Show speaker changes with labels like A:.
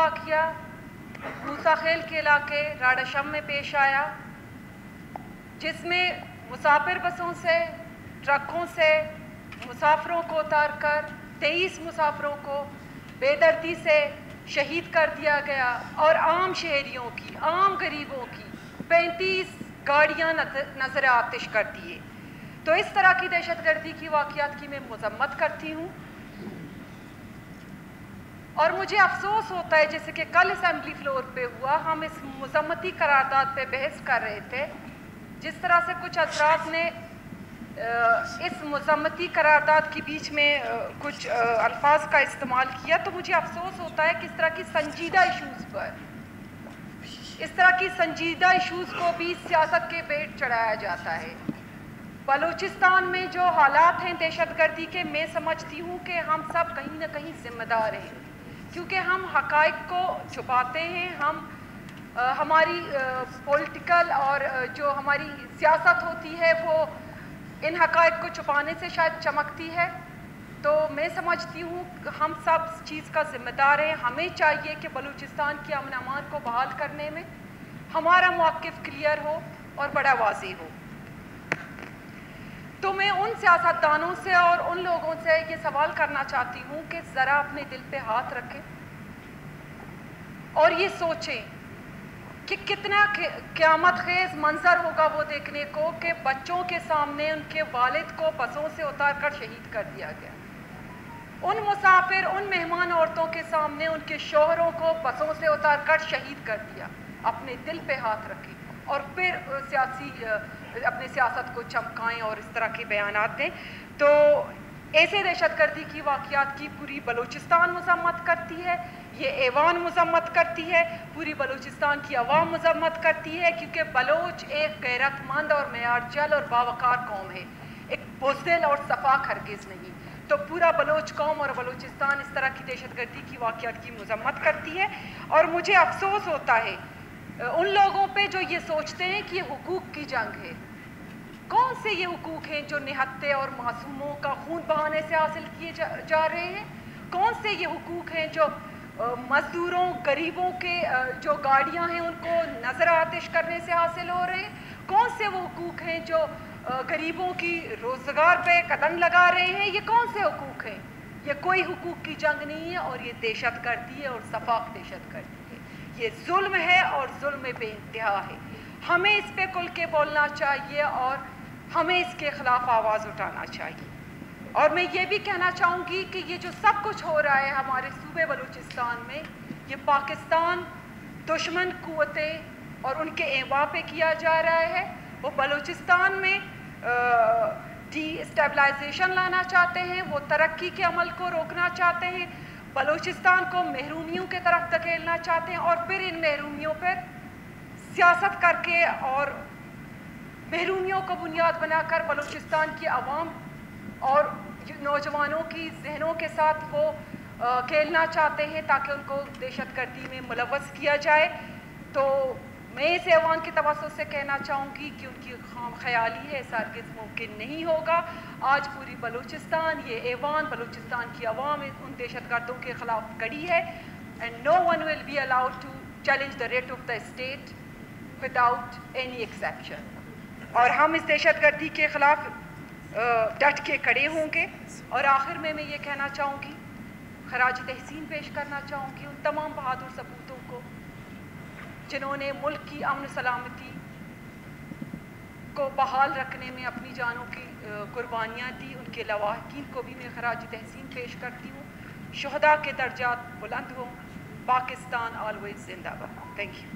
A: واقعہ موسیٰ خیل کے علاقے راڑہ شم میں پیش آیا، جس میں مسافر بسوں سے، ٹرکوں سے مسافروں کو اتار کر 23 مسافروں کو بے دردی سے شہید کر دیا گیا، اور عام شہریوں کی، عام غریبوں کی 35 گاڑیاں نظر آتش کر دیے۔ تو اس طرح کی دہشت گردی کی واقعات کی میں مذمت کرتی ہوں، اور مجھے افسوس ہوتا ہے جیسے کہ کل اسمبلی فلور پہ ہوا، ہم اس مذمتی قرارداد پہ بحث کر رہے تھے، جس طرح سے کچھ حضرات نے اس مذمتی قرارداد کے بیچ میں کچھ الفاظ کا استعمال کیا، تو مجھے افسوس ہوتا ہے کہ اس طرح کی سنجیدہ ایشوز پر، اس طرح کی سنجیدہ ایشوز کو بھی سیاست کے بیٹ چڑھایا جاتا ہے۔ بلوچستان میں جو حالات ہیں دہشت گردی کے، میں سمجھتی ہوں کہ ہم سب کہیں نہ کہیں ذمہ دار ہیں، کیونکہ ہم حقائق کو چھپاتے ہیں، ہماری پولیٹیکل اور جو ہماری سیاست ہوتی ہے وہ ان حقائق کو چھپانے سے شاید چمکتی ہے۔ تو میں سمجھتی ہوں کہ ہم سب اس چیز کا ذمہ دار ہیں، ہمیں چاہیے کہ بلوچستان کی امن امان کو بحال کرنے میں ہمارا موقف کلیئر ہو اور بڑا واضح ہو۔ تو میں ان سیاستدانوں سے اور ان لوگوں سے یہ سوال کرنا چاہتی ہوں کہ ذرا اپنے دل پہ ہاتھ رکھیں اور یہ سوچیں کہ کتنا قیامت خیز منظر ہوگا وہ دیکھنے کو کہ بچوں کے سامنے ان کے والد کو بسوں سے اتار کر شہید کر دیا گیا، ان مسافر، ان مہمان عورتوں کے سامنے ان کے شوہروں کو بسوں سے اتار کر شہید کر دیا۔ اپنے دل پہ ہاتھ رکھیں اور پھر اپنے سیاست کو چمکائیں اور اس طرح کے بیانات دیں۔ تو ایسے دہشت گردی کی واقعات کی پوری بلوچستان مذمت کرتی ہے، یہ ایوان مذمت کرتی ہے، پوری بلوچستان کی عوام مذمت کرتی ہے، کیونکہ بلوچ ایک غیرت مند اور معیار جل اور باوقار قوم ہے، ایک بزدل اور صفاق ہرگز نہیں۔ تو پورا بلوچ قوم اور بلوچستان اس طرح کی دہشت گردی کی واقعات کی مذمت کرتی ہے، اور مجھے افسوس ہوتا ہے ان لوگوں پہ جو یہ سوچتے ہیں کہ یہ حقوق کی جنگ ہے۔ کون سے یہ حقوق ہیں جو نہتے اور معصوموں کا خون بہانے سے حاصل کیے جا رہے ہیں؟ کون سے یہ حقوق ہیں جو مزدوروں، غریبوں کے جو گاڑیاں ہیں ان کو نظر آتش کرنے سے حاصل ہو رہے ہیں؟ کون سے وہ حقوق ہیں جو غریبوں کی روزگار پہ قدم لگا رہے ہیں؟ یہ کون سے حقوق ہیں؟ یہ کوئی حقوق کی جنگ نہیں ہے، اور یہ دہشت گردی ہے اور صفاق دہشت گردی ہے۔ یہ ظلم ہے اور ظلم بے انتہا ہے۔ ہمیں اس پہ کھل کے بولنا چاہیے اور ہمیں اس کے خلاف آواز اٹھانا چاہیے۔ اور میں یہ بھی کہنا چاہوں گی کہ یہ جو سب کچھ ہو رہا ہے ہمارے صوبے بلوچستان میں، یہ پاکستان، دشمن قوتیں اور ان کے ایوا پہ کیا جا رہا ہے۔ وہ بلوچستان میں ڈی اسٹیبلائزیشن لانا چاہتے ہیں، وہ ترقی کے عمل کو روکنا چاہتے ہیں، بلوچستان کو محرومیوں کے طرف دھکیلنا چاہتے ہیں، اور پھر ان محرومیوں پر سیاست کر کے اور محرومیوں کو بنیاد بنا کر بلوچستان کی عوام اور نوجوانوں کی ذہنوں کے ساتھ وہ کھیلنا چاہتے ہیں تاکہ ان کو دہشت گردی میں ملوث کیا جائے۔ تو میں اس ایوان کے توسط سے کہنا چاہوں گی کہ ان کی خام خیالی ہے، ایسا ہرگز ممکن نہیں ہوگا۔ آج پوری بلوچستان، یہ ایوان، بلوچستان کی عوام ان دہشت گردوں کے خلاف کڑی ہے، and no one will be allowed to challenge the writ of the state without any exception۔ اور ہم اس دہشت گردی کے خلاف ڈٹ کے کھڑے ہوں گے۔ اور آخر میں یہ کہنا چاہوں گی، خراج تحسین پیش کرنا چاہوں گی ان تمام بہادر سپوتوں کو جنہوں نے ملک کی امن سلامتی کو بحال رکھنے میں اپنی جانوں کی قربانیاں دی۔ ان کے لواحقین کو بھی میں خراج تحسین پیش کرتی ہوں۔ شہداء کے درجات بلند ہوں۔ پاکستان آلویز زندہ باد۔ Thank you.